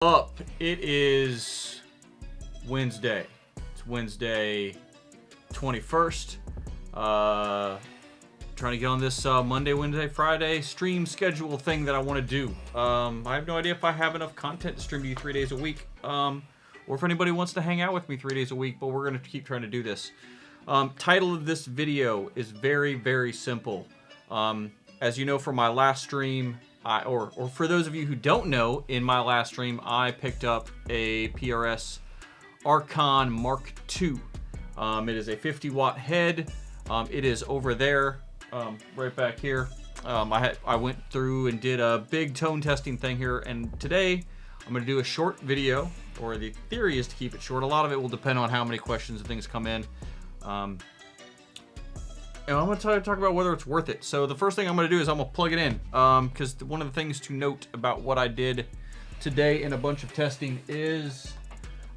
Up. It is Wednesday. It's Wednesday 21st. Trying to get on this Monday, Wednesday, Friday stream schedule thing that I want to do. I have no idea if I have enough content to stream to you 3 days a week, or if anybody wants to hang out with me 3 days a week, but we're going to keep trying to do this. Title of this video is very, very simple. As you know from my last stream, or for those of you who don't know, in my last stream, I picked up a PRS Archon MK2. It is a 50-watt head. It is over there, right back here. I went through and did a big tone testing thing here, and today I'm going to do a short video, or the theory is to keep it short. A lot of it will depend on how many questions and things come in. And I'm going to talk about whether it's worth it. So the first thing I'm going to do is I'm going to plug it in, because one of the things to note about what I did today in a bunch of testing is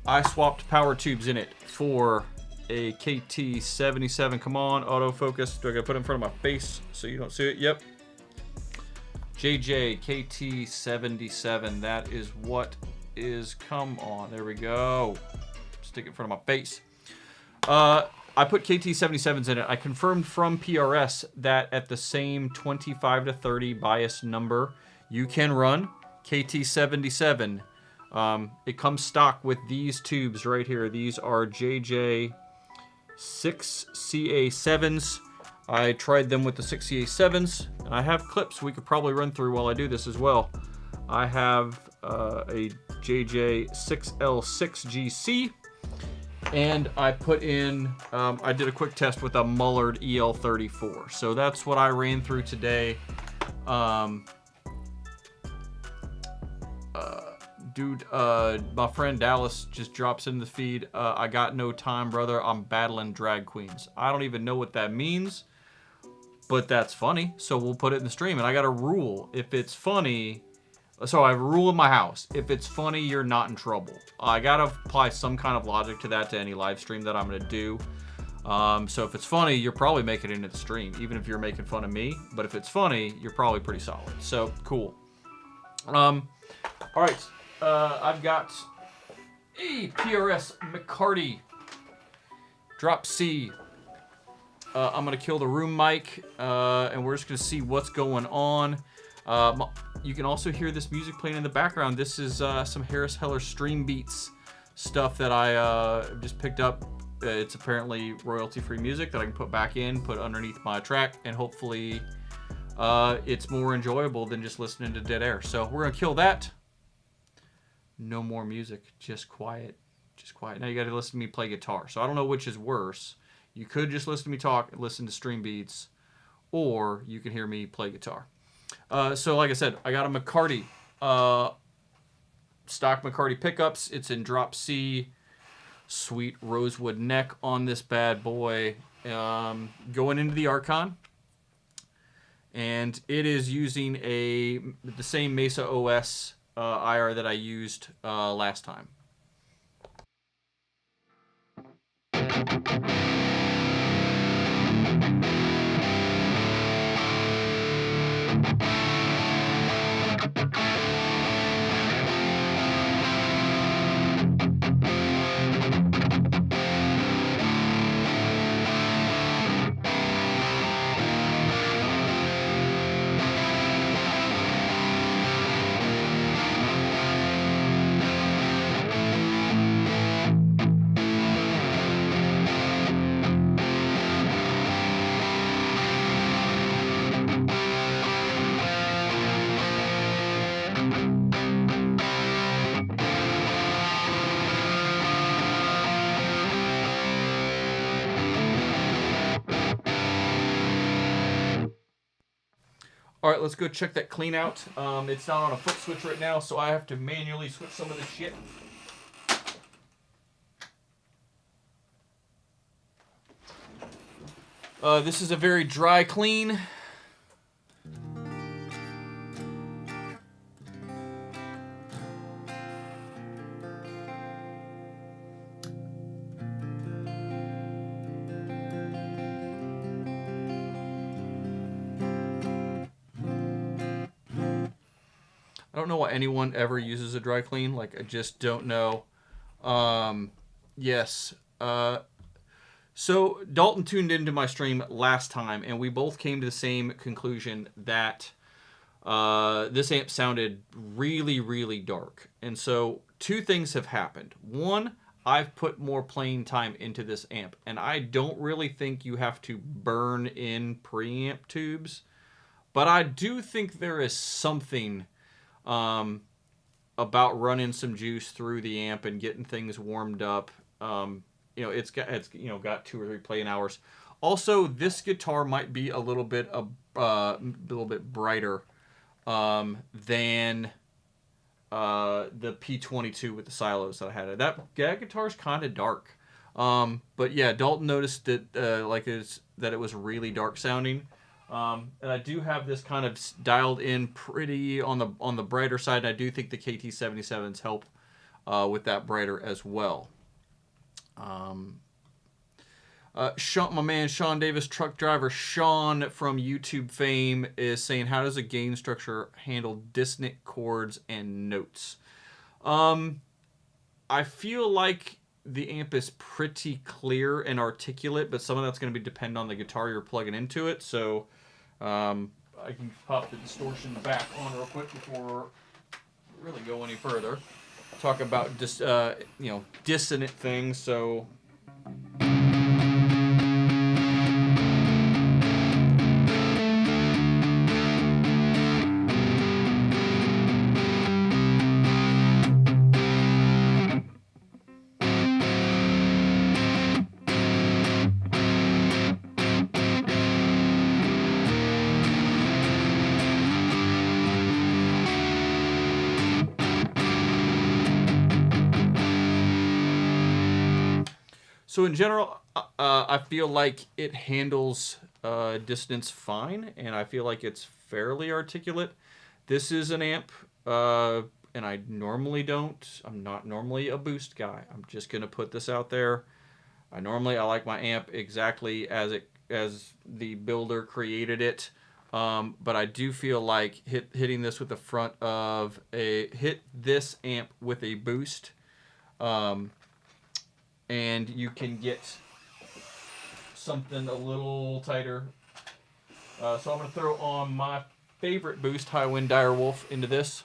I swapped power tubes in it for a KT77. Come on, autofocus. Do I got to put it in front of my face so you don't see it? Yep. JJ KT77. That is what is. Come on. There we go. Stick it in front of my face. I put KT77s in it. I confirmed from PRS that at the same 25 to 30 bias number, you can run KT77. It comes stock with these tubes right here. These are JJ 6CA7s. I tried them with the 6CA7s, and I have clips we could probably run through while I do this as well. I have a JJ 6L6GC. And I put in, I did a quick test with a Mullard EL34. So that's what I ran through today. My friend Dallas just drops in the feed. I got no time, brother. I'm battling drag queens. I don't even know what that means, but that's funny. So we'll put it in the stream. And I got a rule. If it's funny... So I have a rule in my house. If it's funny, you're not in trouble. I gotta apply some kind of logic to that to any live stream that I'm gonna do. So if it's funny, you're probably making it into the stream, even if you're making fun of me. But if it's funny, you're probably pretty solid. So cool. All right. I've got a PRS MK2 Drop C. I'm gonna kill the room mic, and we're just gonna see what's going on. You can also hear this music playing in the background. This is some Harris Heller Stream Beats stuff that I just picked up. It's apparently royalty-free music that I can put back in, put underneath my track, and hopefully it's more enjoyable than just listening to dead air. So we're gonna kill that. No more music, just quiet, just quiet. Now you got to listen to me play guitar. So I don't know which is worse. You could just listen to me talk and listen to Stream Beats, or you can hear me play guitar. So like I said, I got a MK2, stock MK2 pickups. It's in drop C, sweet rosewood neck on this bad boy, going into the Archon, and it is using the same Mesa OS IR that I used last time. All right, let's go check that clean out. It's not on a foot switch right now, so I have to manually switch some of this shit. This is a very dry clean. I don't know why anyone ever uses a dry clean. Like, I just don't know. Yes. So Dalton tuned into my stream last time, and we both came to the same conclusion that this amp sounded really, really dark. And so two things have happened. One, I've put more playing time into this amp, and I don't really think you have to burn in preamp tubes, but I do think there is something about running some juice through the amp and getting things warmed up. It's got 2 or 3 playing hours. Also, this guitar might be a little bit brighter than the P22 with the silos that I had. That guitar's kind of dark. But yeah, Dalton noticed that that it was really dark sounding. And I do have this kind of dialed in pretty on the brighter side. And I do think the KT77s help with that brighter as well. Sean, my man Sean Davis, truck driver Sean from YouTube fame, is saying, how does a gain structure handle dissonant chords and notes? I feel like the amp is pretty clear and articulate, but some of that's going to depend on the guitar you're plugging into it. So I can pop the distortion back on real quick before we really go any further. Talk about dissonant things. So. So in general, I feel like it handles dissonance fine, and I feel like it's fairly articulate. This is an amp, and I'm not normally a boost guy. I'm just going to put this out there. I like my amp exactly as the builder created it. But I do feel like hitting this with the front of hit this amp with a boost, and you can get something a little tighter. So I'm going to throw on my favorite boost, Highwind Direwolf, into this.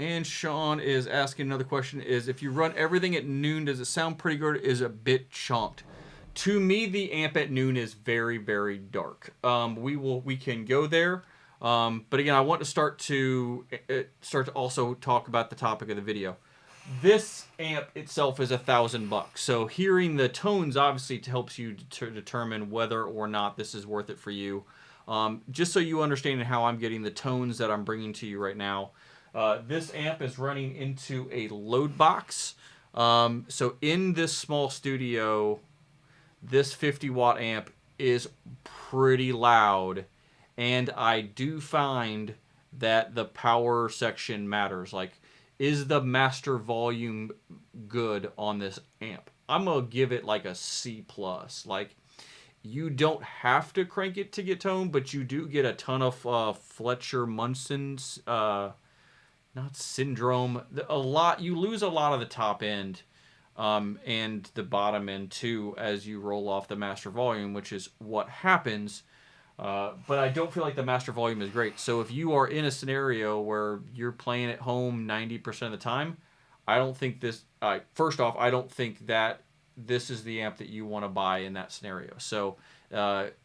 And Sean is asking another question, is if you run everything at noon, does it sound pretty good? Is it a bit chonked? To me, the amp at noon is very, very dark. We can go there. But again, I want to start to also talk about the topic of the video. This amp itself is $1,000. So hearing the tones obviously helps you to determine whether or not this is worth it for you. Just so you understand how I'm getting the tones that I'm bringing to you right now. This amp is running into a load box. So in this small studio, this 50-watt amp is pretty loud. And I do find that the power section matters. Like, is the master volume good on this amp? I'm going to give it like a C+. Like, you don't have to crank it to get tone, but you do get a ton of Fletcher-Munson's... not syndrome. You lose a lot of the top end and the bottom end too as you roll off the master volume, which is what happens. But I don't feel like the master volume is great. So if you are in a scenario where you're playing at home 90% of the time, I don't think this... first off, I don't think that this is the amp that you want to buy in that scenario. So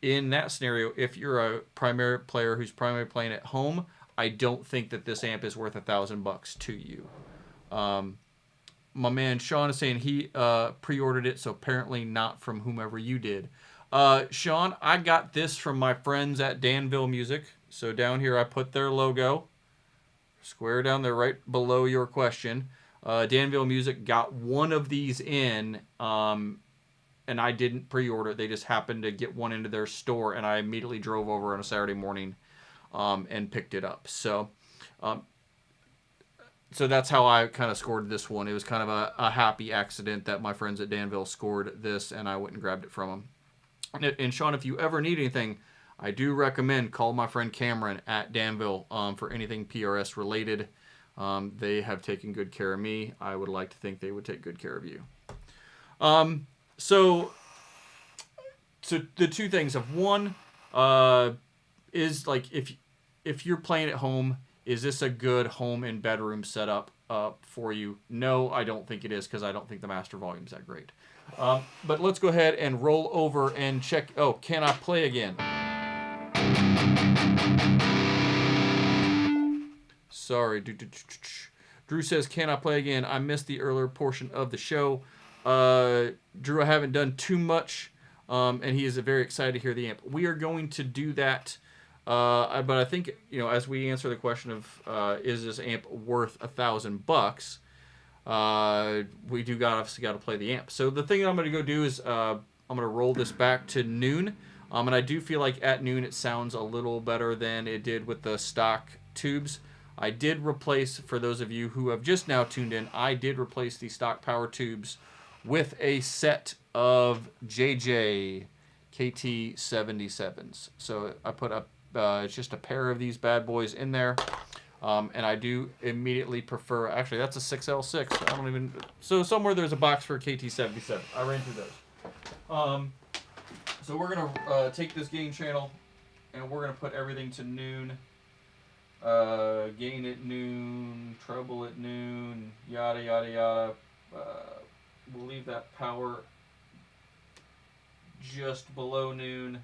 in that scenario, if you're a primary player who's primarily playing at home, I don't think that this amp is worth $1,000 to you. my man Sean is saying he pre-ordered it, so apparently not from whomever you did. Sean, I got this from my friends at Danville Music. So down here I put their logo. Square down there right below your question. Danville Music got one of these in, and I didn't pre-order it. They just happened to get one into their store, and I immediately drove over on a Saturday morning and picked it up. So that's how I kind of scored this one. It was kind of a happy accident that my friends at Danville scored this, and I went and grabbed it from them. And Sean, if you ever need anything, I do recommend call my friend Cameron at Danville for anything PRS related. They have taken good care of me. I would like to think they would take good care of you. So the two things of one is like if you're playing at home, is this a good home and bedroom setup for you? No, I don't think it is, because I don't think the master volume is that great. But let's go ahead and roll over and check. Oh, can I play again? Sorry. Drew says, can I play again? I missed the earlier portion of the show. Drew, I haven't done too much, and he is very excited to hear the amp. We are going to do that. But I think, as we answer the question of is this amp worth $1,000, we do obviously got to play the amp. So the thing that I'm going to go do is I'm going to roll this back to noon, and I do feel like at noon it sounds a little better than it did with the stock tubes. I did replace, for those of you who have just now tuned in, I did replace the stock power tubes with a set of JJ KT77s. So I put up it's just a pair of these bad boys in there. And I do immediately prefer, actually that's a 6L6. I don't even, so somewhere there's a box for KT77. I ran through those. So we're going to take this gain channel and we're going to put everything to noon. Gain at noon, treble at noon, yada, yada, yada. We'll leave that power just below noon.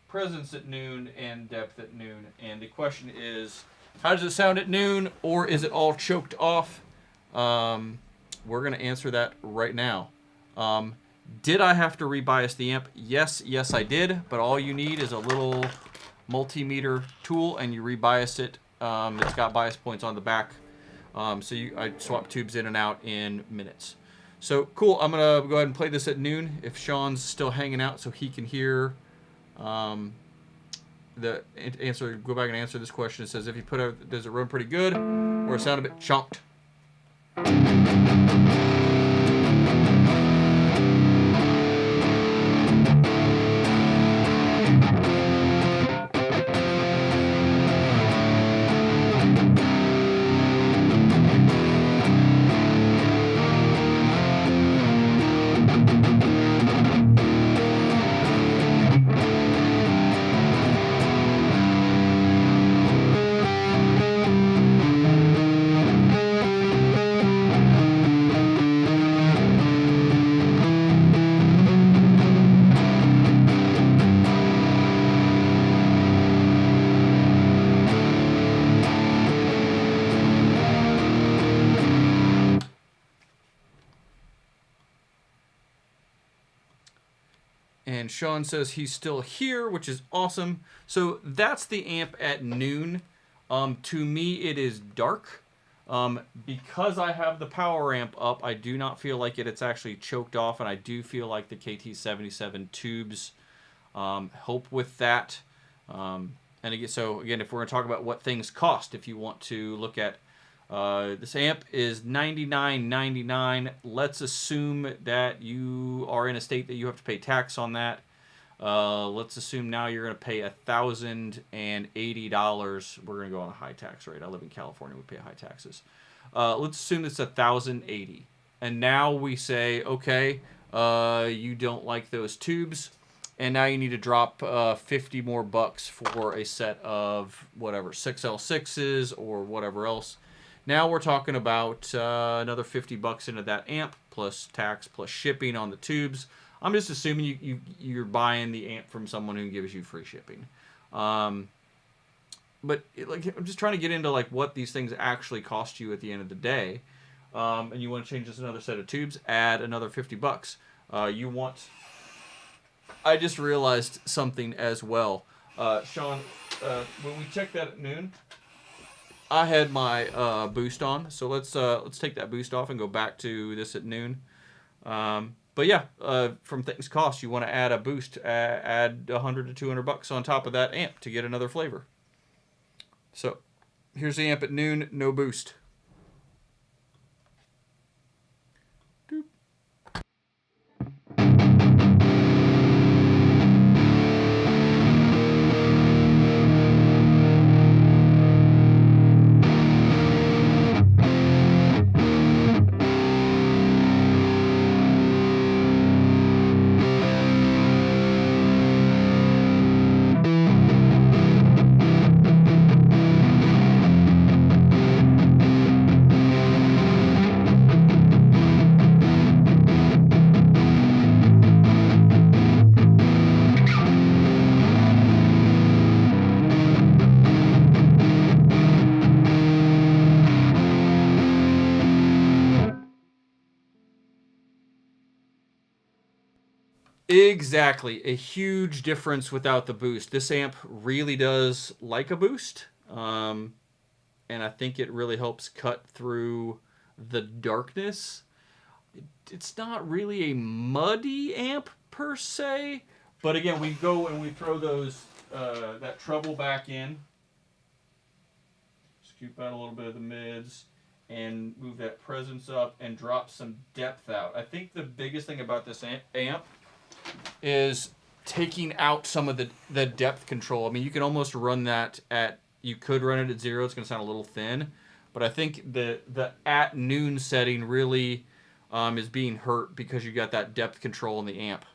Presence at noon and depth at noon. And the question is, how does it sound at noon, or is it all choked off? We're going to answer that right now. Did I have to rebias the amp? Yes, I did. But all you need is a little multimeter tool, and you rebias it. It's got bias points on the back. I swap tubes in and out in minutes. So cool. I'm going to go ahead and play this at noon if Sean's still hanging out so he can hear the answer. Go back and answer this question. It says, if you put out, does it run pretty good, or it sound a bit chunked? And Sean says he's still here, which is awesome. So that's the amp at noon. To me, it is dark. Because I have the power amp up, I do not feel like it's actually choked off, and I do feel like the KT77 tubes help with that. And again, if we're going to talk about what things cost, if you want to look at this amp is $99.99. Let's assume that you are in a state that you have to pay tax on that. Let's assume now you're going to pay $1,080. We're going to go on a high tax rate. I live in California. We pay high taxes. Let's assume it's $1,080. And now we say, okay, you don't like those tubes, and now you need to drop 50 more bucks for a set of whatever 6L6s or whatever else. Now we're talking about another 50 bucks into that amp, plus tax, plus shipping on the tubes. I'm just assuming you're buying the amp from someone who gives you free shipping. But I'm just trying to get into like what these things actually cost you at the end of the day. and you want to change this another set of tubes, add another $50. You want... I just realized something as well. Sean, when we checked that at noon, I had my boost on, so let's take that boost off and go back to this at noon. But yeah, from things cost, you want to add a boost, add $100 to $200 on top of that amp to get another flavor. So here's the amp at noon, no boost. Doop. Exactly. A huge difference without the boost. This amp really does like a boost. And I think it really helps cut through the darkness. It's not really a muddy amp per se. But again, we go and we throw those that treble back in. Scoop out a little bit of the mids and move that presence up and drop some depth out. I think the biggest thing about this amp is taking out some of the depth control. I mean, you can almost run that at, you could run it at 0. It's going to sound a little thin. But I think the at noon setting really is being hurt because you got that depth control in the amp.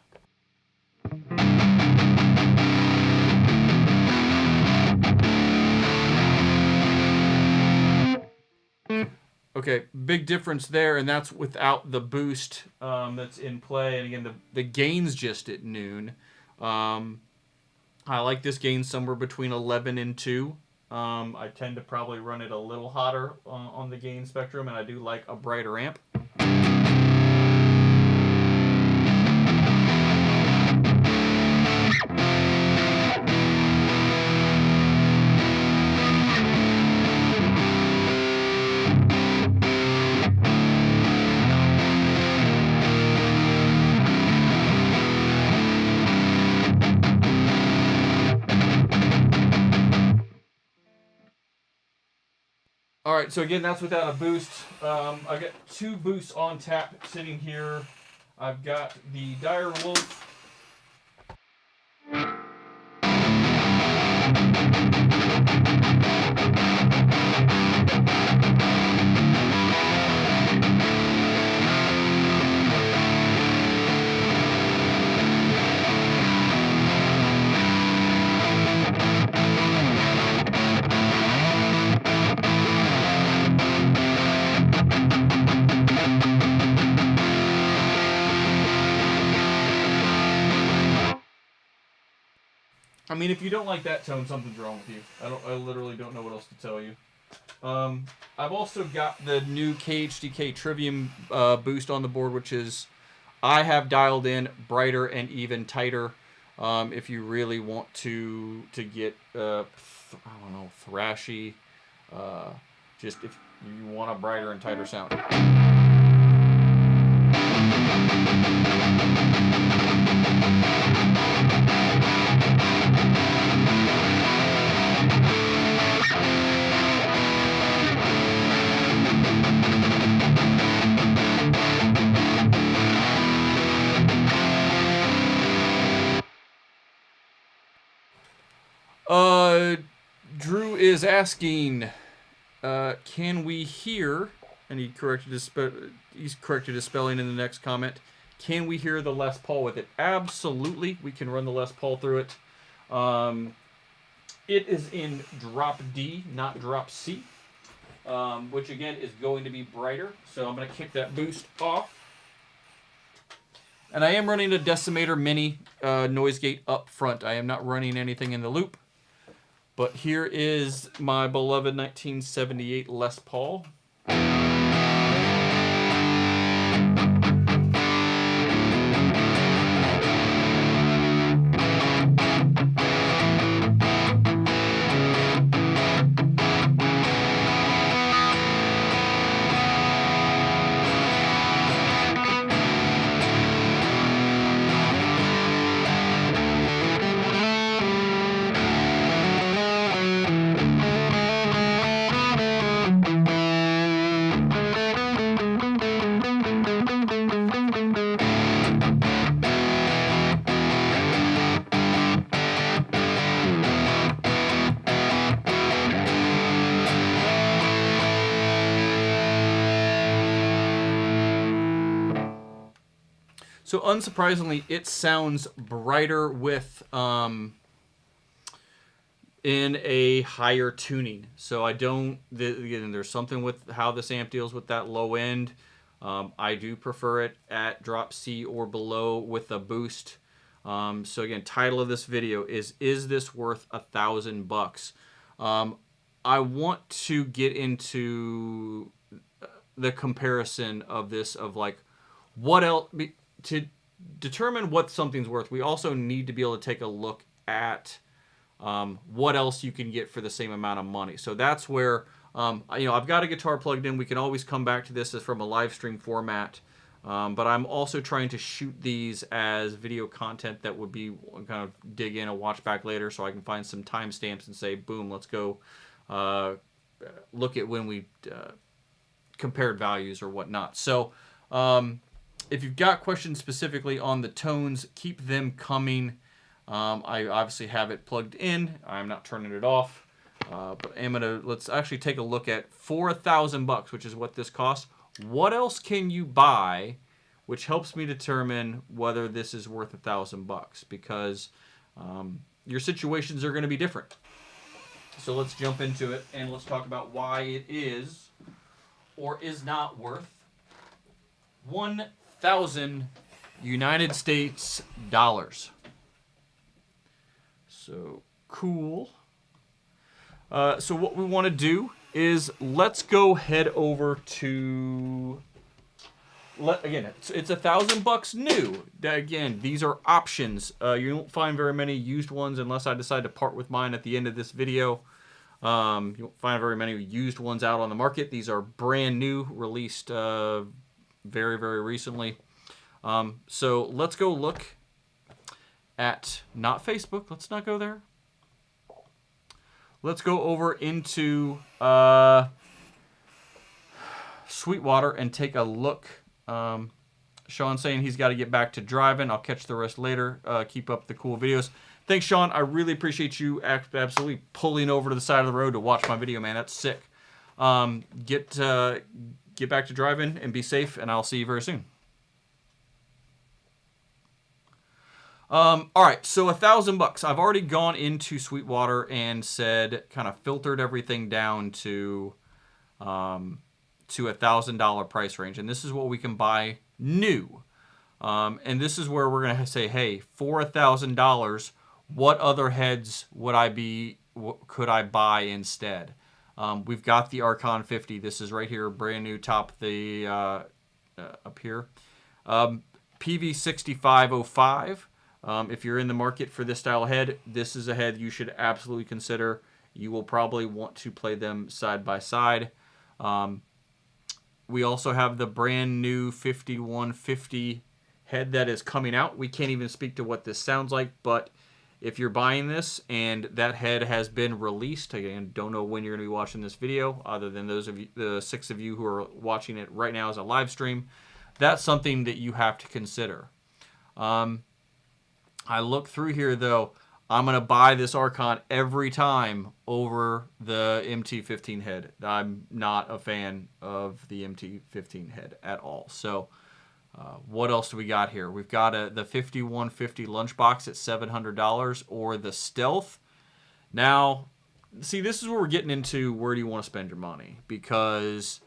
Okay, big difference there, and that's without the boost that's in play. And again, the gain's just at noon. I like this gain somewhere between 11 and 2. I tend to probably run it a little hotter on the gain spectrum, and I do like a brighter amp. All right, so again, that's without a boost. I've got 2 boosts on tap sitting here. I've got the Dire Wolf. I mean, if you don't like that tone, something's wrong with you. I literally don't know what else to tell you. I've also got the new KHDK Trivium boost on the board, which is, I have dialed in brighter and even tighter. If you really want to get, I don't know, thrashy, just if you want a brighter and tighter sound. Drew is asking, can we hear, and he's corrected his spelling in the next comment, can we hear the Les Paul with it? Absolutely, we can run the Les Paul through it. It is in drop D, not drop C, which again is going to be brighter. So I'm going to kick that boost off. And I am running a Decimator Mini noise gate up front. I am not running anything in the loop. But here is my beloved 1978 Les Paul. So unsurprisingly, it sounds brighter with in a higher tuning. So I don't, again, there's something with how this amp deals with that low end. I do prefer it at drop C or below with a boost. So again, title of this video is this worth $1,000? I want to get into the comparison of this, of like what else, to determine what something's worth. We also need to be able to take a look at what else you can get for the same amount of money. So that's where, I've got a guitar plugged in. We can always come back to this as from a live stream format. But I'm also trying to shoot these as video content that would be kind of dig in and watch back later, so I can find some timestamps and say, boom, let's go look at when we compared values or whatnot. So if you've got questions specifically on the tones, keep them coming. I obviously have it plugged in. I'm not turning it off. But let's actually take a look at, for $1,000, which is what this costs, what else can you buy, which helps me determine whether this is worth $1,000, because your situations are going to be different. So let's jump into it and let's talk about why it is or is not worth 1,000 United States dollars. So cool. So what we want to do is let's go head over to, again, it's $1,000 new. Again, these are options. You won't find very many used ones unless I decide to part with mine at the end of this video. You won't find very many used ones out on the market. These are brand new, released very, very recently. So let's go look at, not Facebook, let's not go there. Let's go over into Sweetwater and take a look. Sean's saying he's got to get back to driving. I'll catch the rest later. Keep up the cool videos. Thanks, Sean. I really appreciate you absolutely pulling over to the side of the road to watch my video, man. That's sick. Get back to driving and be safe, and I'll see you very soon. All right, so $1,000. I've already gone into Sweetwater and said, kind of filtered everything down to $1,000 price range, and this is what we can buy new. And this is where we're gonna say, hey, for $1,000, what other heads could I buy instead? We've got the Archon 50. This is right here, brand new, top the up here. PV6505. If you're in the market for this style head, this is a head you should absolutely consider. You will probably want to play them side by side. We also have the brand new 5150 head that is coming out. We can't even speak to what this sounds like, but if you're buying this and that head has been released, again, don't know when you're going to be watching this video, other than those of you, the 6 of you who are watching it right now as a live stream, that's something that you have to consider. I look through here, though. I'm going to buy this Archon every time over the MT15 head. I'm not a fan of the MT15 head at all. So what else do we got here? We've got the 5150 lunchbox at $700, or the Stealth. Now, see, this is where we're getting into where do you want to spend your money. Because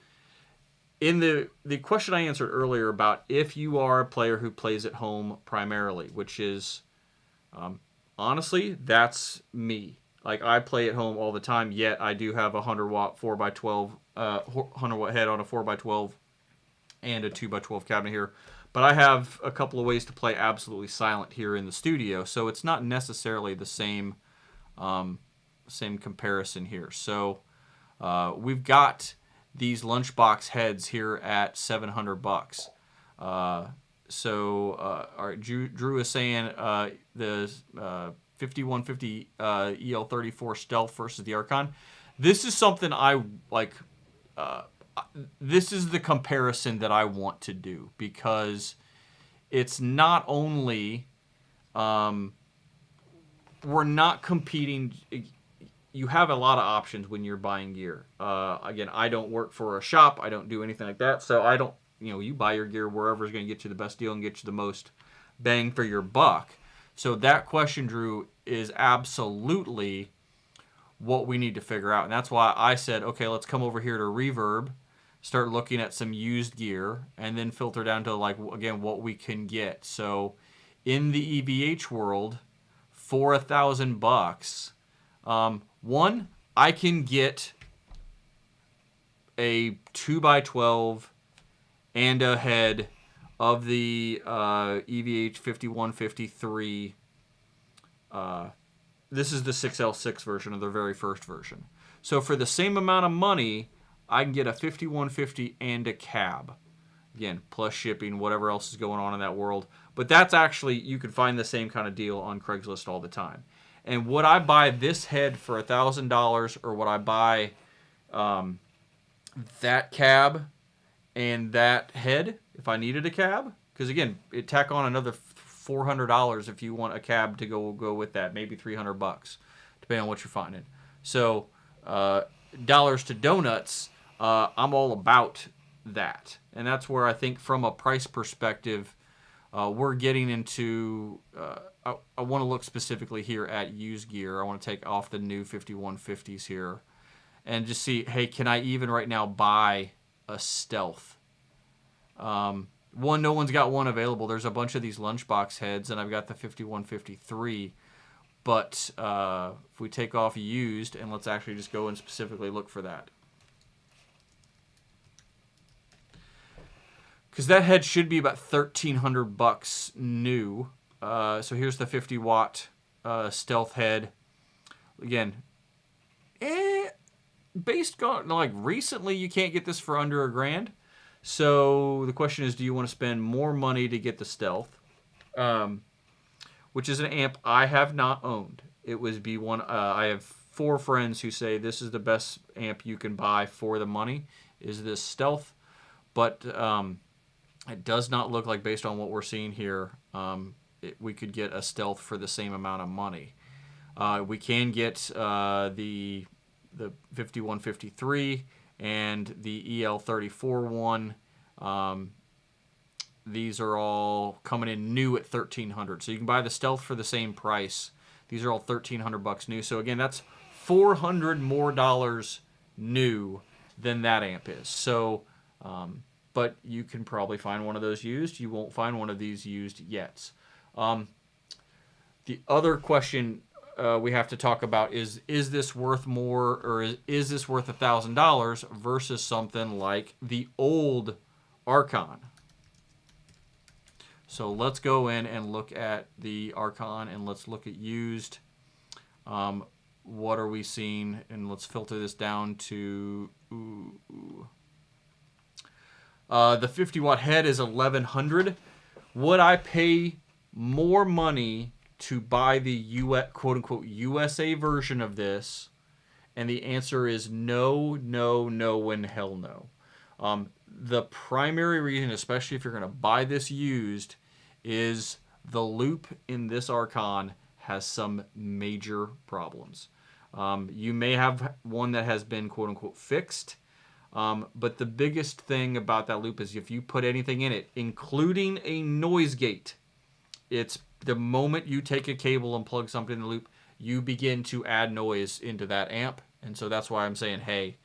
in the question I answered earlier about if you are a player who plays at home primarily, which is... honestly, that's me. Like, I play at home all the time, yet I do have a 100-watt 4x12, 100-watt head on a 4x12 and a 2x12 cabinet here. But I have a couple of ways to play absolutely silent here in the studio, so it's not necessarily the same comparison here. So we've got these lunchbox heads here at $700. All right, Drew is saying the 5150 EL34 Stealth versus the Archon. This is something I like. This is the comparison that I want to do, because it's not only we're not competing. You have a lot of options when you're buying gear. Again, I don't work for a shop. I don't do anything like that, so I don't. you buy your gear wherever is going to get you the best deal and get you the most bang for your buck. So that question, Drew, is absolutely what we need to figure out. And that's why I said, okay, let's come over here to Reverb, start looking at some used gear, and then filter down to, like, again, what we can get. So in the EVH world, for $1,000, one, I can get a 2x12 and a head of the EVH 5153. This is the 6L6 version of their very first version. So for the same amount of money, I can get a 5150 and a cab. Again, plus shipping, whatever else is going on in that world. But that's actually, you can find the same kind of deal on Craigslist all the time. And would I buy this head for $1,000, or would I buy that cab and that head if I needed a cab? Because again, it tack on another $400 if you want a cab to go with that, maybe $300, depending on what you're finding. So dollars to donuts, I'm all about that, and that's where I think from a price perspective, we're getting into. I want to look specifically here at used gear. I want to take off the new 5150s here, and just see, hey, can I even right now buy a stealth? One, no one's got one available. There's a bunch of these lunchbox heads, and I've got the 5153. But if we take off used, and let's actually just go and specifically look for that. Because that head should be about $1,300 new. So here's the 50 watt stealth head. Again, based on, like, recently you can't get this for under $1,000. So the question is, do you want to spend more money to get the stealth? Which is an amp I have not owned. It was B1. I have 4 friends who say this is the best amp you can buy for the money, is this stealth. But it does not look like, based on what we're seeing here, we could get a stealth for the same amount of money. We can get the 5153 and the EL34 one. These are all coming in new at $1,300. So you can buy the stealth for the same price. These are all $1,300 new. So again, that's $400 more new than that amp is. So, but you can probably find one of those used. You won't find one of these used yet. The other question we have to talk about is this worth more, or is this worth $1,000 versus something like the old Archon? So let's go in and look at the Archon, and let's look at used. What are we seeing? And let's filter this down to the 50 watt head is $1,100. Would I pay more money to buy the US, quote unquote USA version of this? And the answer is no, no, no, and hell no. The primary reason, especially if you're going to buy this used, is the loop in this Archon has some major problems. You may have one that has been, quote unquote, fixed. But the biggest thing about that loop is if you put anything in it, including a noise gate, it's the moment you take a cable and plug something in the loop, you begin to add noise into that amp. And so that's why I'm saying, hey,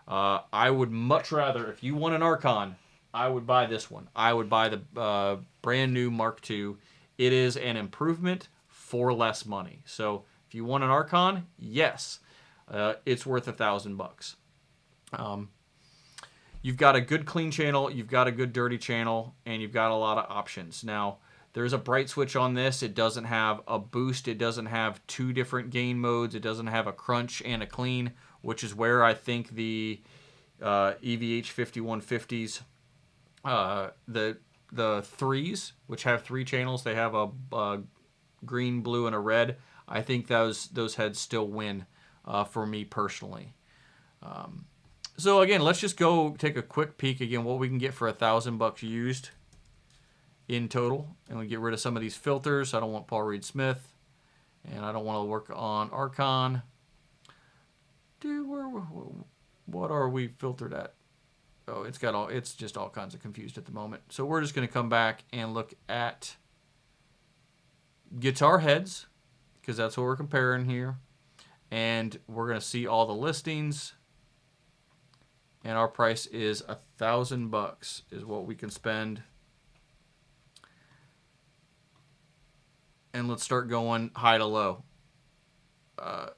I would much rather, if you want an Archon, I would buy this one. I would buy the brand new Mark II. It is an improvement for less money. So if you want an Archon, yes, it's worth $1,000. You've got a good clean channel, you've got a good dirty channel, and you've got a lot of options. Now, there's a bright switch on this. It doesn't have a boost. It doesn't have 2 different gain modes. It doesn't have a crunch and a clean, which is where I think the EVH 5150s, the 3s, which have 3 channels, they have a green, blue, and a red. I think those heads still win for me personally. So again, let's just go take a quick peek again what we can get for $1,000 used in total, and we get rid of some of these filters. I don't want Paul Reed Smith, and I don't want to work on Archon. Dude, what are we filtered at? Oh, it's just all kinds of confused at the moment. So we're just going to come back and look at guitar heads, because that's what we're comparing here. And we're going to see all the listings. And our price is $1,000 is what we can spend. And let's start going high to low.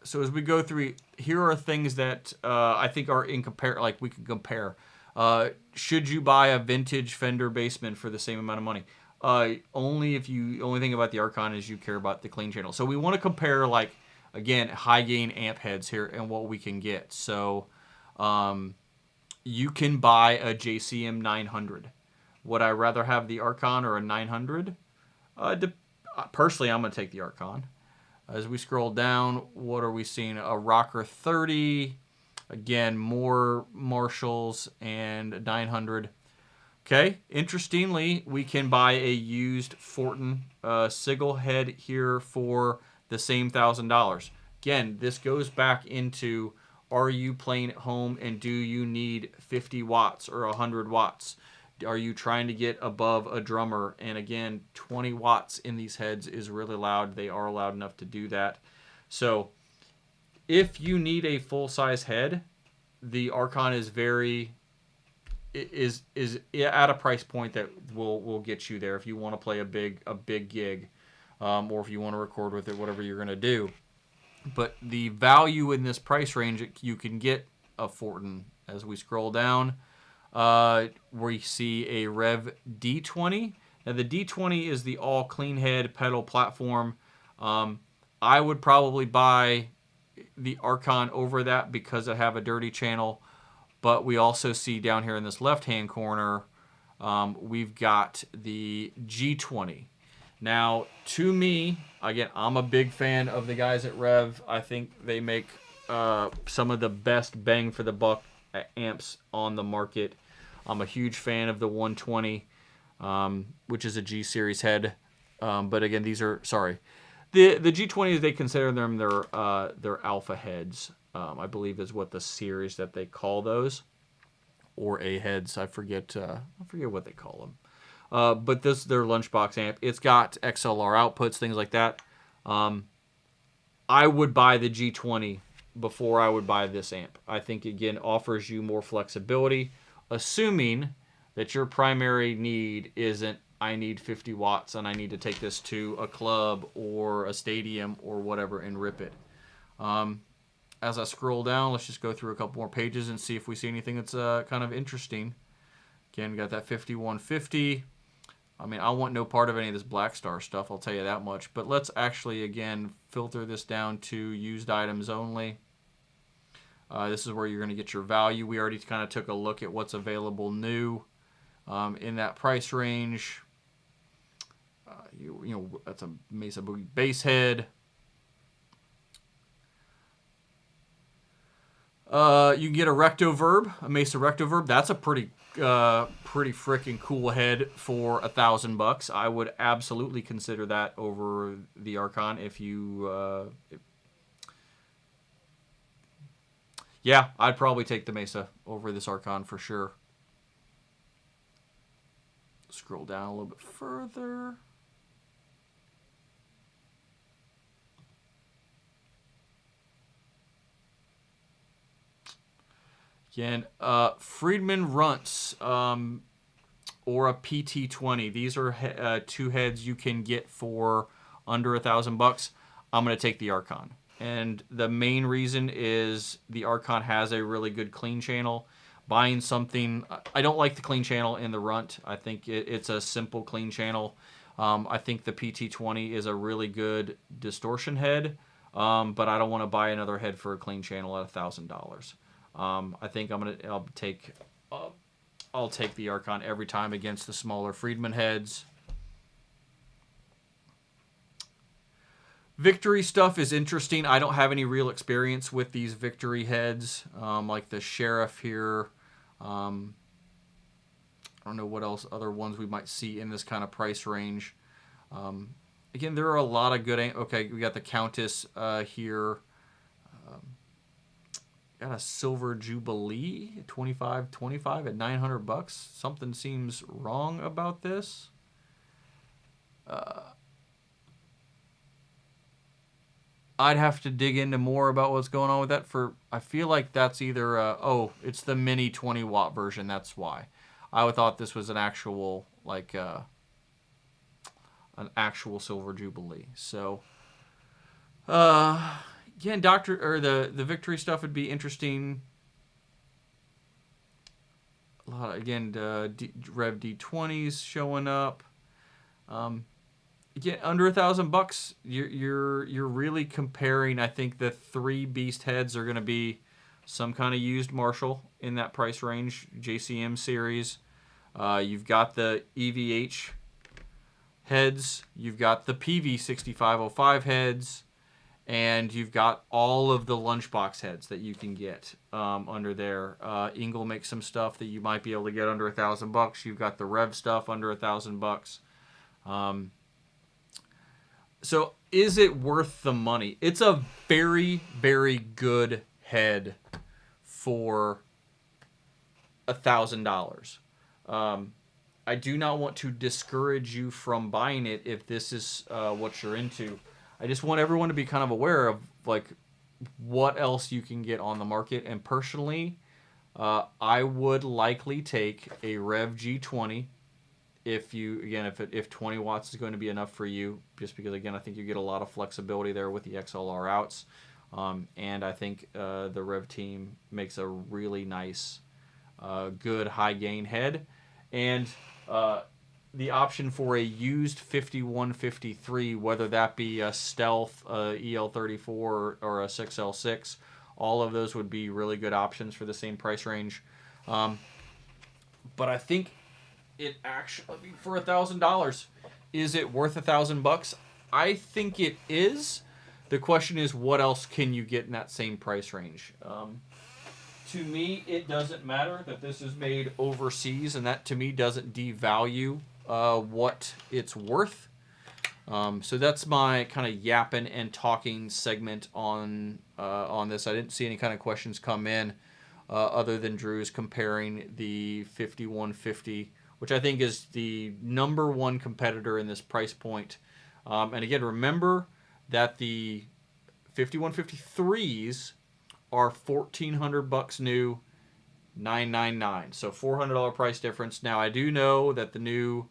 So as we go through, here are things that I think are we can compare. Should you buy a vintage Fender Bassman for the same amount of money? Only thing about the Archon is you care about the clean channel. So we want to compare, like, again, high gain amp heads here and what we can get. So you can buy a JCM 900. Would I rather have the Archon or a 900? Personally, I'm going to take the Archon. As we scroll down, what are we seeing? A Rocker 30. Again, more Marshalls and 900. Okay, interestingly, we can buy a used Fortin Sigil head here for the same $1,000. Again, this goes back into, are you playing at home and do you need 50 watts or 100 watts? Are you trying to get above a drummer? And again, 20 watts in these heads is really loud. They are loud enough to do that. So if you need a full-size head, the Archon is at a price point that will get you there if you want to play a big gig, or if you want to record with it, whatever you're going to do. But the value in this price range, you can get a Fortin. As we scroll down, we see a Rev D20. Now the D20 is the all clean head pedal platform. I would probably buy the Archon over that because I have a dirty channel. But we also see down here in this left-hand corner, we've got the G20. Now, to me, again, I'm a big fan of the guys at Rev. I think they make some of the best bang for the buck amps on the market. I'm a huge fan of the 120, which is a G series head. But again, these are, sorry, the G20s, they consider them their alpha heads. I believe is what the series that they call those, or A heads. I forget what they call them. But this is their lunchbox amp. It's got XLR outputs, things like that. I would buy the G20 before I would buy this amp. I think, again, offers you more flexibility, assuming that your primary need isn't, I need 50 watts and I need to take this to a club or a stadium or whatever and rip it. As I scroll down, let's just go through a couple more pages and see if we see anything that's kind of interesting. Again, we got that 5150. I mean, I want no part of any of this Black Star stuff, I'll tell you that much. But let's actually, again, filter this down to used items only. This is where you're going to get your value. We already kind of took a look at what's available new in that price range. You know, that's a Mesa Boogie bass head. You can get a Rectoverb, a Mesa Rectoverb. That's a pretty freaking cool head for $1,000. I would absolutely consider that over the Archon if you. Yeah, I'd probably take the Mesa over this Archon for sure. Scroll down a little bit further. Again, Friedman Runts or a PT20. These are two heads you can get for under $1,000. I'm going to take the Archon. And the main reason is the Archon has a really good clean channel. Buying something, I don't like the clean channel in the Runt. I think it's a simple clean channel. I think the PT20 is a really good distortion head, but I don't want to buy another head for a clean channel at $1,000. I think I'll take the Archon every time against the smaller Friedman heads. Victory stuff is interesting. I don't have any real experience with these Victory heads, like the Sheriff here. I don't know what else other ones we might see in this kind of price range. Again, there are a lot of good. Okay, we got the Countess here. got a Silver Jubilee 2525 at $900. Something seems wrong about this. I'd have to dig into more about what's going on with that. I feel like that's either it's the mini 20-watt version. That's why. I would thought this was an actual an actual Silver Jubilee. So again, the Victory stuff would be interesting. A lot of, again, Rev D20s showing up. Again, under $1,000, you're really comparing. I think the 3 beast heads are going to be some kind of used Marshall in that price range, JCM series. You've got the EVH heads, you've got the PV6505 heads, and you've got all of the lunchbox heads that you can get under there. Engel makes some stuff that you might be able to get under $1,000. You've got the Rev stuff under $1,000. So is it worth the money? It's a very, very good head for $1,000. I do not want to discourage you from buying it if this is what you're into. I just want everyone to be kind of aware of like what else you can get on the market. And personally, I would likely take a Rev G20 if 20 watts is going to be enough for you, just because again I think you get a lot of flexibility there with the XLR outs, and I think the Rev team makes a really nice, good high gain head, and the option for a used 5153, whether that be a Stealth, EL34, or a 6L6, all of those would be really good options for the same price range. But I think it actually, for $1,000, is it worth $1,000? I think it is. The question is, what else can you get in that same price range? To me, it doesn't matter that this is made overseas, and that to me doesn't devalue what it's worth. So that's my kind of yapping and talking segment on this. I didn't see any kind of questions come in other than Drew's comparing the 5150, which I think is the #1 competitor in this price point. And again, remember that the 5153s are $1,400 new, $999. So $400 price difference. Now I do know that the new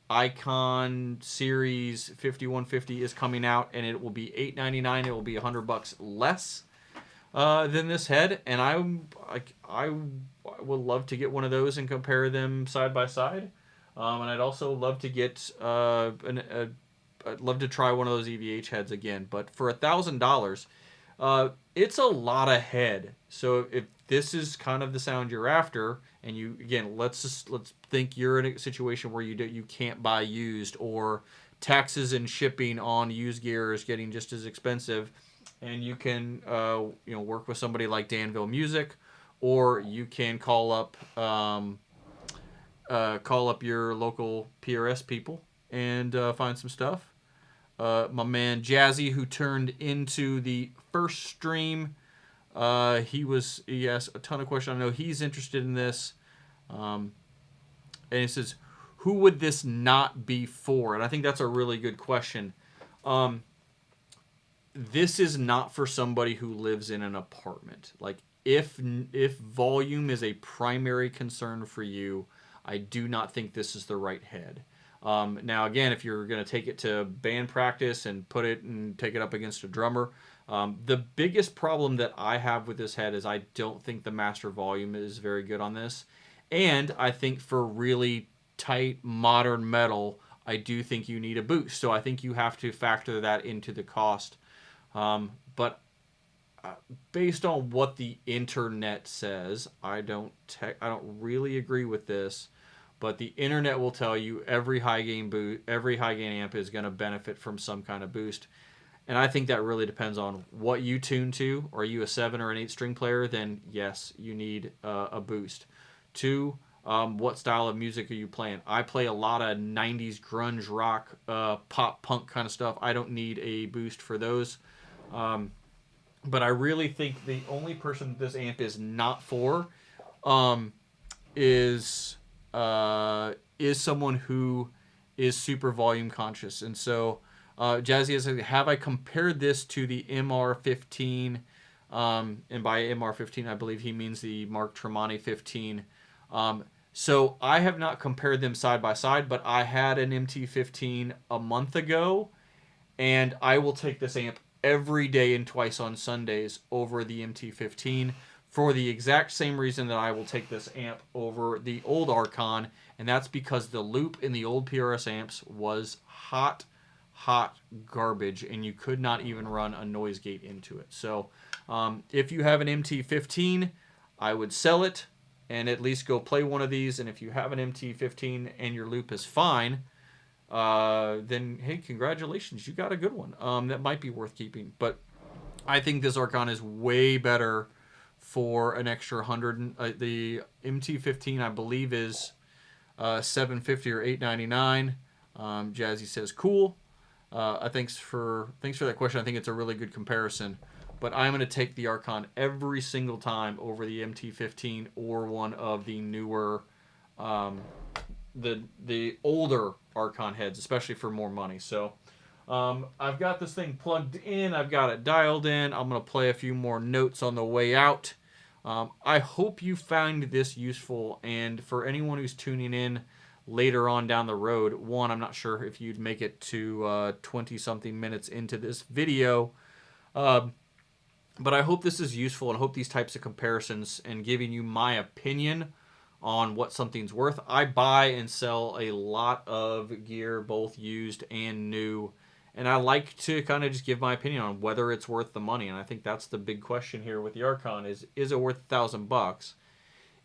Icon Series 5150 is coming out, and it will be $899. It will be $100 less than this head, and I would love to get one of those and compare them side by side. And I'd also love to get I'd love to try one of those EVH heads again. But for $1,000, it's a lot of head. So if this is kind of the sound you're after, and you again, let's think you're in a situation where you can't buy used, or taxes and shipping on used gear is getting just as expensive, and you can work with somebody like Danville Music, or you can call up your local PRS people and find some stuff. My man Jazzy, who turned into the first stream, he asked a ton of questions. I know he's interested in this, and he says, who would this not be for? And I think that's a really good question. This is not for somebody who lives in an apartment. Like, if volume is a primary concern for you, I do not think this is the right head. Now, again, if you're going to take it to band practice and put it and take it up against a drummer, the biggest problem that I have with this head is I don't think the master volume is very good on this. And I think for really tight modern metal, I do think you need a boost. So I think you have to factor that into the cost. But based on what the internet says, I don't really agree with this. But the internet will tell you every high gain amp is going to benefit from some kind of boost. And I think that really depends on what you tune to. Are you a 7 or an 8 string player? Then yes, you need a boost. 2, what style of music are you playing? I play a lot of 90s grunge rock, pop punk kind of stuff. I don't need a boost for those. But I really think the only person this amp is not for is someone who is super volume conscious. And so Jazzy has said, have I compared this to the MR15? And by MR15, I believe he means the Mark Tremonti 15. So I have not compared them side by side, but I had an MT15 a month ago, and I will take this amp every day and twice on Sundays over the MT15 for the exact same reason that I will take this amp over the old Archon, and that's because the loop in the old PRS amps was hot garbage, and you could not even run a noise gate into it. So if you have an MT15, I would sell it and at least go play one of these. And if you have an MT15 and your loop is fine, then hey, congratulations, you got a good one. That might be worth keeping. But I think this Archon is way better for an extra 100. The MT15, I believe, is $750 or $899. Jazzy says cool. Thanks for that question. I think it's a really good comparison. But I'm going to take the Archon every single time over the MT15 or one of the newer, the older Archon heads, especially for more money. So I've got this thing plugged in. I've got it dialed in. I'm going to play a few more notes on the way out. I hope you find this useful. And for anyone who's tuning in later on down the road, one, I'm not sure if you'd make it to 20-something minutes into this video. But I hope this is useful, and hope these types of comparisons and giving you my opinion on what something's worth. I buy and sell a lot of gear, both used and new, and I like to kind of just give my opinion on whether it's worth the money. And I think that's the big question here with the Archon is it worth $1,000?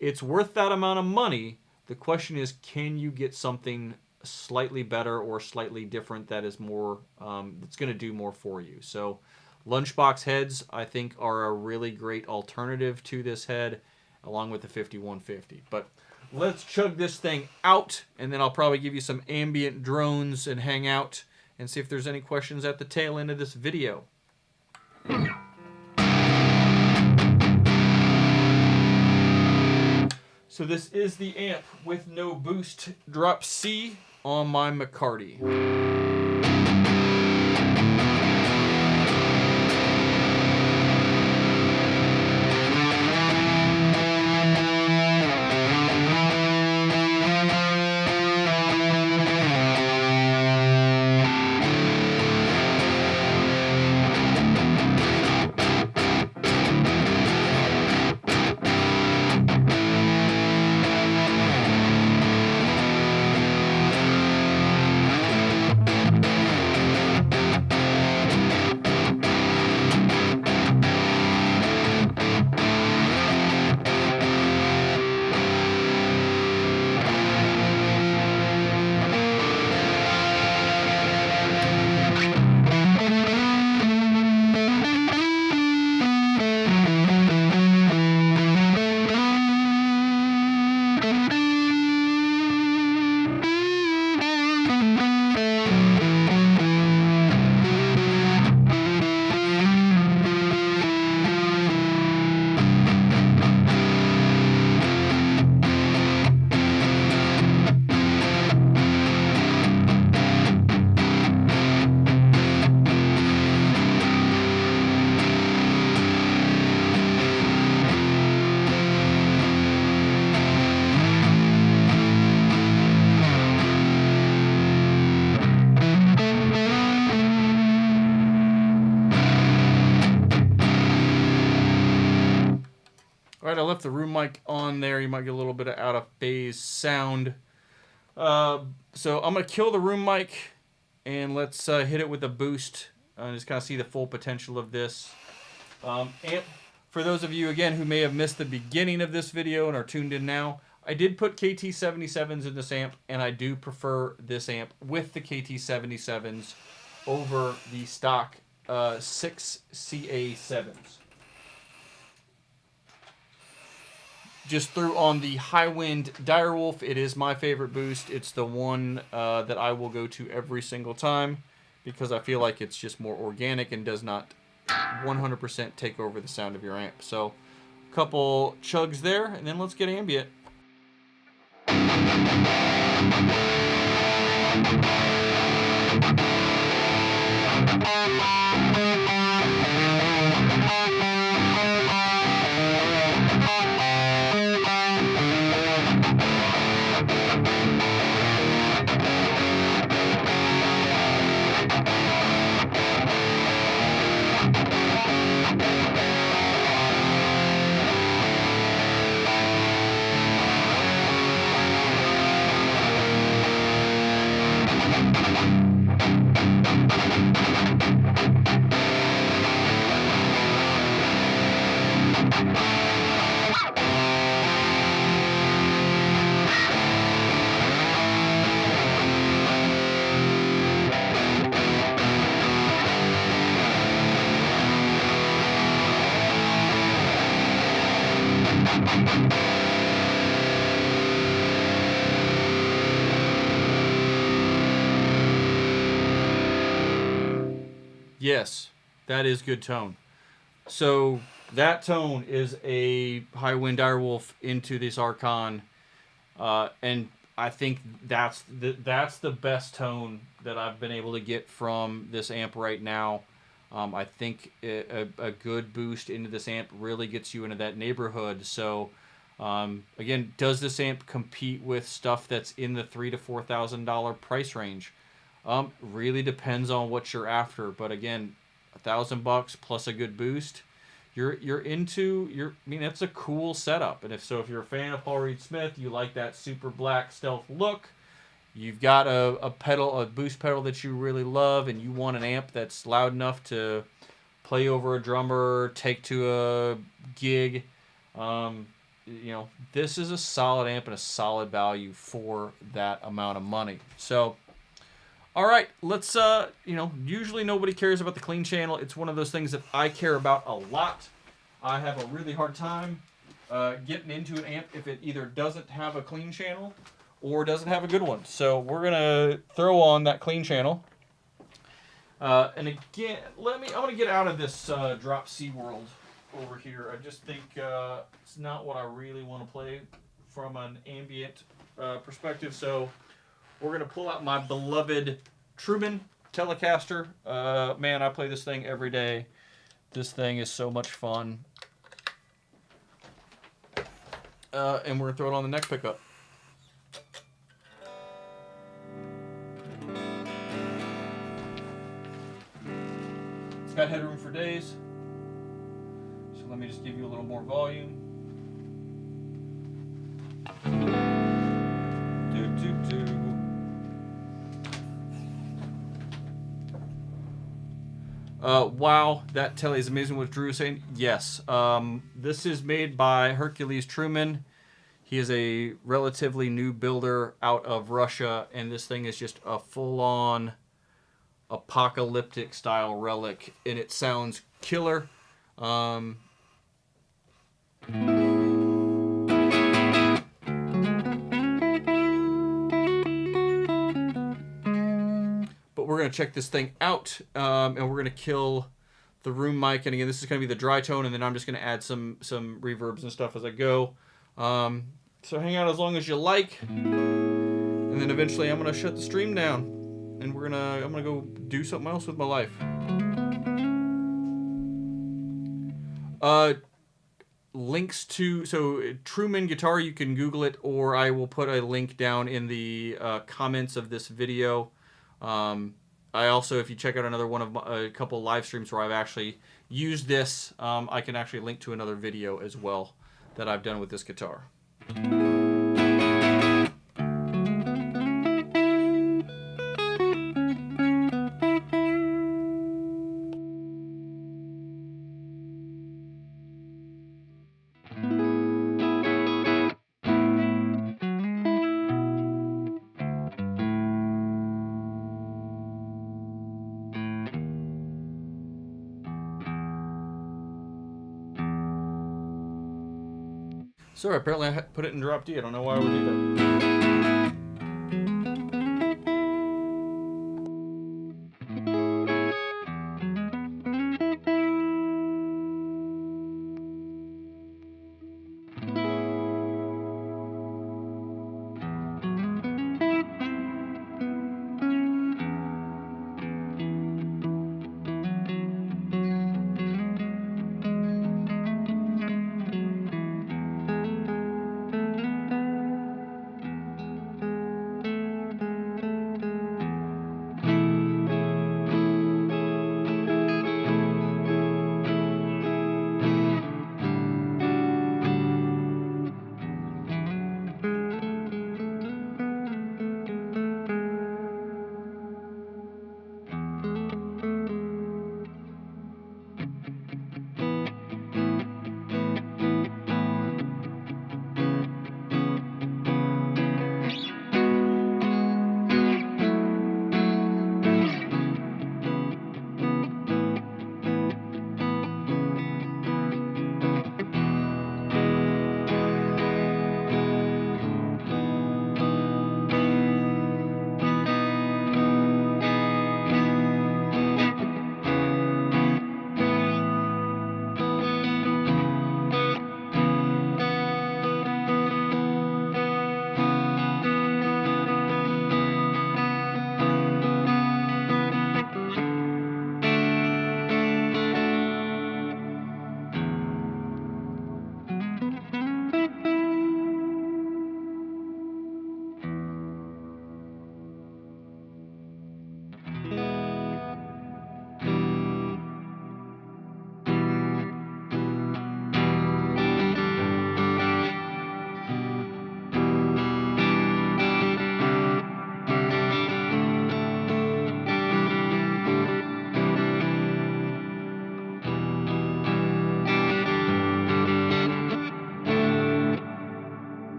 It's worth that amount of money. The question is, can you get something slightly better or slightly different that is more, that's going to do more for you? So lunchbox heads, I think, are a really great alternative to this head, along with the 5150. But let's chug this thing out, and then I'll probably give you some ambient drones and hang out and see if there's any questions at the tail end of this video. So this is the amp with no boost, drop C on my McCarty. All right, I left the room mic on there. You might get a little bit of out of phase sound. So I'm going to kill the room mic, and let's hit it with a boost and just kind of see the full potential of this. Amp, for those of you, again, who may have missed the beginning of this video and are tuned in now, I did put KT77s in this amp, and I do prefer this amp with the KT77s over the stock 6 CA7s. Just threw on the High Wind Direwolf. It is my favorite boost. It's the one that I will go to every single time because I feel like it's just more organic and does not 100% take over the sound of your amp. So a couple chugs there, and then let's get ambient. Yes, that is good tone. So that tone is a high wind direwolf into this Archon, and I think that's the best tone that I've been able to get from this amp right now. I think a good boost into this amp really gets you into that neighborhood. So again, does this amp compete with stuff that's in the $3,000 to $4,000 price range? Really depends on what you're after, but again, $1,000 plus a good boost, I mean, that's a cool setup. And if you're a fan of Paul Reed Smith, you like that super black stealth look, you've got a boost pedal that you really love, and you want an amp that's loud enough to play over a drummer, take to a gig, this is a solid amp and a solid value for that amount of money. So all right, let's, usually nobody cares about the clean channel. It's one of those things that I care about a lot. I have a really hard time getting into an amp if it either doesn't have a clean channel or doesn't have a good one. So we're going to throw on that clean channel. And again, I'm going to get out of this Drop C world over here. I just think it's not what I really want to play from an ambient perspective. So we're going to pull out my beloved Truman Telecaster. Man, I play this thing every day. This thing is so much fun. And we're going to throw it on the neck pickup. It's got headroom for days. So let me just give you a little more volume. Wow, that telly is amazing what Drew was saying. Yes, this is made by Hercules Truman. He is a relatively new builder out of Russia, and this thing is just a full-on apocalyptic style relic, and it sounds killer. We're going to check this thing out, and we're going to kill the room mic. And again, this is going to be the dry tone, and then I'm just going to add some reverbs and stuff as I go. So hang out as long as you like, and then eventually I'm going to shut the stream down, and I'm going to go do something else with my life. Links to Truman Guitar, you can Google it, or I will put a link down in the comments of this video. I also, if you check out another one of a couple live streams where I've actually used this, I can actually link to another video as well that I've done with this guitar. Sorry, apparently I put it in drop D. I don't know why I would do that.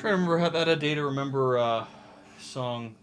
trying to remember how that A Day to Remember song.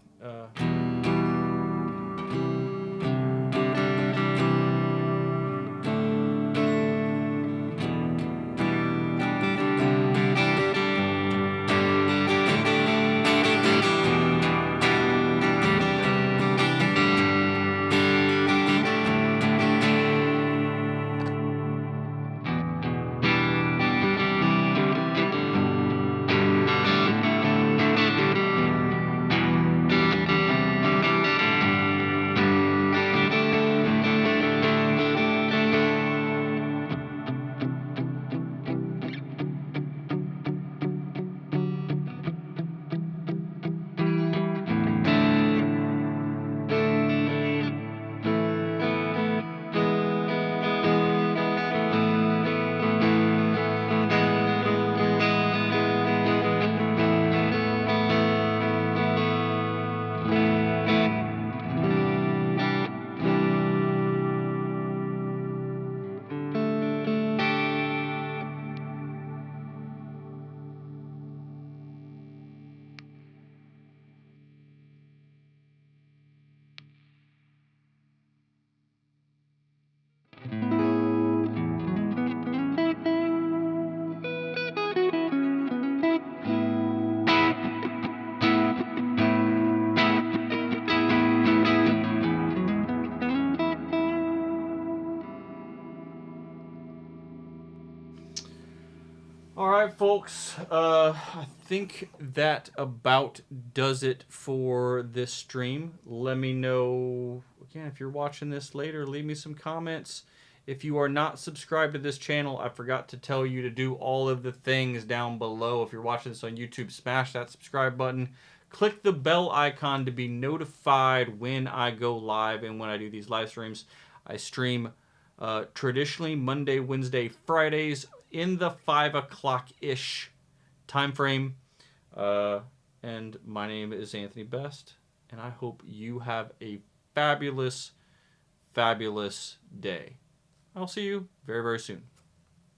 All right, folks. I think that about does it for this stream. Let me know, again, if you're watching this later, leave me some comments. If you are not subscribed to this channel, I forgot to tell you to do all of the things down below. If you're watching this on YouTube, smash that subscribe button. Click the bell icon to be notified when I go live and when I do these live streams. I stream traditionally Monday, Wednesday, Fridays in the 5 o'clock-ish time frame. And my name is Anthony Best, and I hope you have a fabulous, fabulous day. I'll see you very, very soon.